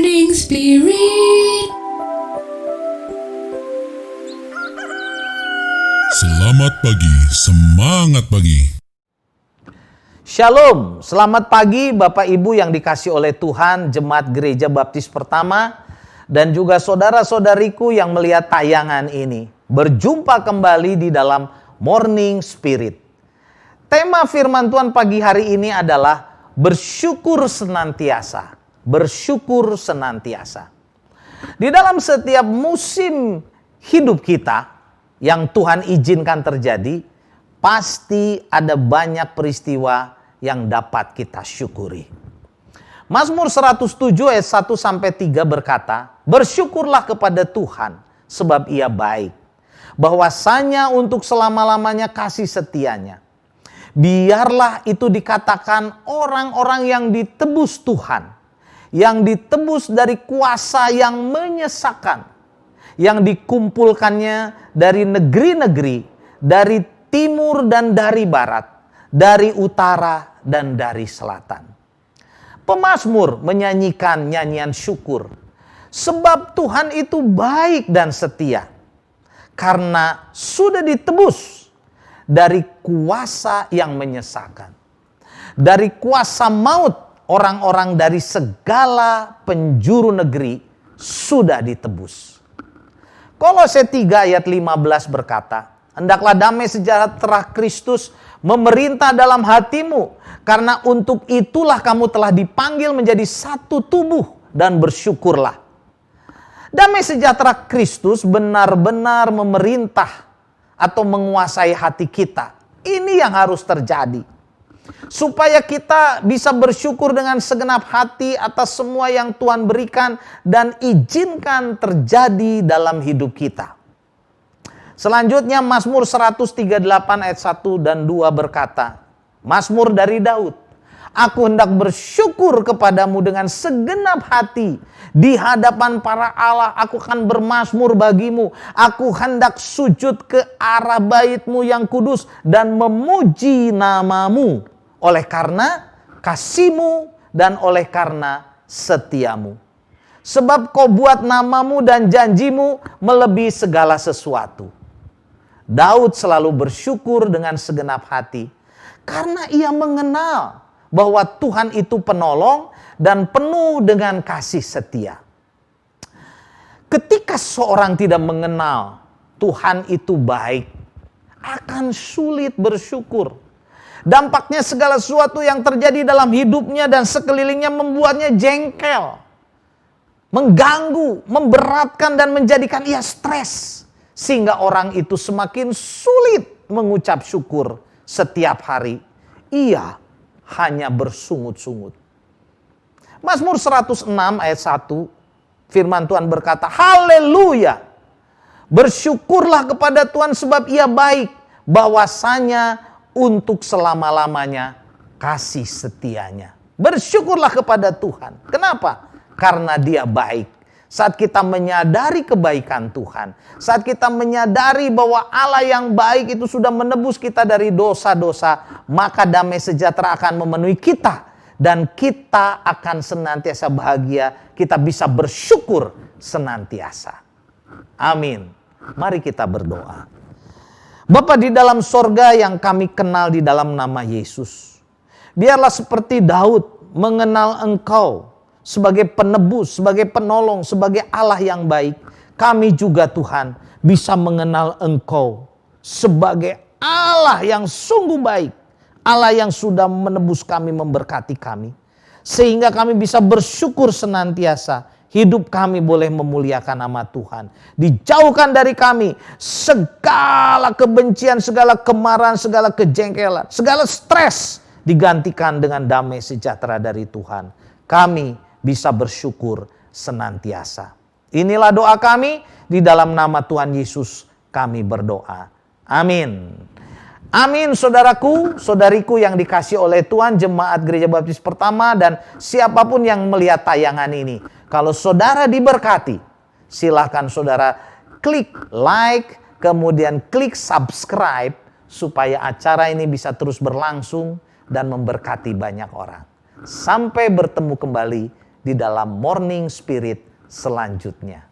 Morning Spirit. Selamat pagi, semangat pagi. Shalom, selamat pagi Bapak Ibu yang dikasih oleh Tuhan, Jemaat Gereja Baptis Pertama, dan juga saudara-saudariku yang melihat tayangan ini. Berjumpa kembali di dalam Morning Spirit. Tema firman Tuhan pagi hari ini adalah bersyukur senantiasa. Bersyukur senantiasa. Di dalam setiap musim hidup kita yang Tuhan izinkan terjadi, pasti ada banyak peristiwa yang dapat kita syukuri. Mazmur 107 ayat 1-3 berkata, bersyukurlah kepada Tuhan sebab Ia baik, bahwasanya untuk selama-lamanya kasih setianya. Biarlah itu dikatakan orang-orang yang ditebus Tuhan, yang ditebus dari kuasa yang menyesakan, yang dikumpulkannya dari negeri-negeri, dari timur dan dari barat, dari utara dan dari selatan. Pemazmur menyanyikan nyanyian syukur, sebab Tuhan itu baik dan setia, karena sudah ditebus dari kuasa yang menyesakan, dari kuasa maut. Orang-orang dari segala penjuru negeri sudah ditebus. Kolose 3 ayat 15 berkata, hendaklah damai sejahtera Kristus memerintah dalam hatimu, karena untuk itulah kamu telah dipanggil menjadi satu tubuh, dan bersyukurlah. Damai sejahtera Kristus benar-benar memerintah atau menguasai hati kita. Ini yang harus terjadi. Supaya kita bisa bersyukur dengan segenap hati atas semua yang Tuhan berikan dan izinkan terjadi dalam hidup kita. Selanjutnya Mazmur 138 ayat 1 dan 2 berkata, Mazmur dari Daud, aku hendak bersyukur kepadamu dengan segenap hati. Di hadapan para Allah aku akan bermazmur bagimu. Aku hendak sujud ke arah bait-Mu yang kudus dan memuji namamu. Oleh karena kasih-Mu dan oleh karena setia-Mu. Sebab Kau buat namamu dan janji-Mu melebihi segala sesuatu. Daud selalu bersyukur dengan segenap hati karena ia mengenal bahwa Tuhan itu penolong dan penuh dengan kasih setia. Ketika seorang tidak mengenal Tuhan itu baik, akan sulit bersyukur. Dampaknya segala sesuatu yang terjadi dalam hidupnya dan sekelilingnya membuatnya jengkel, mengganggu, memberatkan dan menjadikan ia stres. Sehingga orang itu semakin sulit mengucap syukur setiap hari. Ia hanya bersungut-sungut. Mazmur 106 ayat 1, firman Tuhan berkata, haleluya, bersyukurlah kepada Tuhan sebab Ia baik, bahwasanya untuk selama-lamanya kasih setianya. Bersyukurlah kepada Tuhan. Kenapa? Karena Dia baik. Saat kita menyadari kebaikan Tuhan, saat kita menyadari bahwa Allah yang baik itu sudah menebus kita dari dosa-dosa, maka damai sejahtera akan memenuhi kita. Dan kita akan senantiasa bahagia, kita bisa bersyukur senantiasa. Amin. Mari kita berdoa. Bapa di dalam sorga yang kami kenal di dalam nama Yesus, biarlah seperti Daud mengenal Engkau sebagai penebus, sebagai penolong, sebagai Allah yang baik. Kami juga Tuhan bisa mengenal Engkau sebagai Allah yang sungguh baik, Allah yang sudah menebus kami, memberkati kami, sehingga kami bisa bersyukur senantiasa. Hidup kami boleh memuliakan nama Tuhan. Dijauhkan dari kami segala kebencian, segala kemarahan, segala kejengkelan, segala stres digantikan dengan damai sejahtera dari Tuhan. Kami bisa bersyukur senantiasa. Inilah doa kami, di dalam nama Tuhan Yesus kami berdoa. Amin. Amin, saudaraku, saudariku yang dikasih oleh Tuhan, Jemaat Gereja Baptis Pertama, dan siapapun yang melihat tayangan ini. Kalau saudara diberkati, silakan saudara klik like, kemudian klik subscribe, supaya acara ini bisa terus berlangsung dan memberkati banyak orang. Sampai bertemu kembali di dalam Morning Spirit selanjutnya.